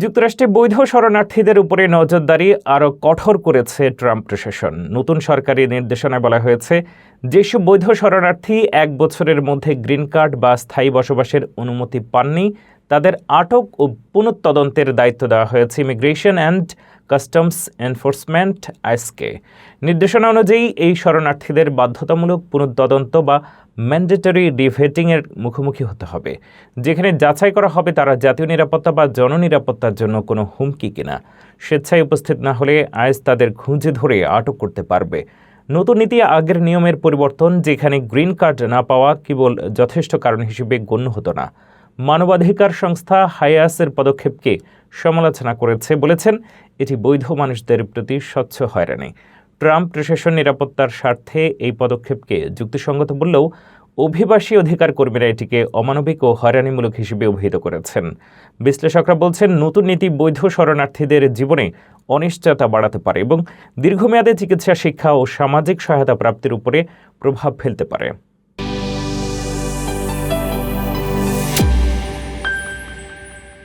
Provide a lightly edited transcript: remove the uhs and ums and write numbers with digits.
যুক্তরাষ্ট্রে বৈধ শরণার্থীদের উপরে নজরদারি আরও কঠোর করেছে ট্রাম্প প্রশাসন। নতুন সরকারি নির্দেশনায় বলা হয়েছে, যেসব বৈধ শরণার্থী 1 বছরের মধ্যে গ্রিন কার্ড বা স্থায়ী বসবাসের অনুমতি পাননি তাদের আটক ও পুনঃতদন্তের দায়িত্ব দেওয়া হয়েছে ইমিগ্রেশন অ্যান্ড কাস্টমস এনফোর্সমেন্ট আইসকে। নির্দেশনা অনুযায়ী এই শরণার্থীদের বাধ্যতামূলক পুনঃতদন্ত বা ম্যান্ডেটরি রিভেটিংয়ের মুখোমুখি হতে হবে, যেখানে যাচাই করা হবে তারা জাতীয় নিরাপত্তা বা জননিরাপত্তার জন্য কোনো হুমকি কিনা। স্বেচ্ছায় উপস্থিত না হলে আইস তাদের খুঁজে ধরে আটক করতে পারবে। নতুন নীতি আগের নিয়মের পরিবর্তন, যেখানে গ্রিন কার্ড না পাওয়া কেবল যথেষ্ট কারণ হিসেবে গণ্য হতো না। মানবাধিকার সংস্থা হাইয়াসের পদক্ষেপকে সমালোচনা করেছে, বলেছেন এটি বৈধ মানুষদের প্রতি স্বচ্ছ হয়রানি। ট্রাম্প প্রশাসন নিরাপত্তার স্বার্থে এই পদক্ষেপকে যুক্তিসঙ্গত বললেও অভিবাসী অধিকার কর্মীরা এটিকে অমানবিক ও হয়রানিমূলক হিসেবে অভিহিত করেছেন। বিশ্লেষকরা বলছেন, নতুন নীতি বৈধ শরণার্থীদের জীবনে অনিশ্চয়তা বাড়াতে পারে এবং দীর্ঘমেয়াদে চিকিৎসা, শিক্ষা ও সামাজিক সহায়তা প্রাপ্তির উপরে প্রভাব ফেলতে পারে।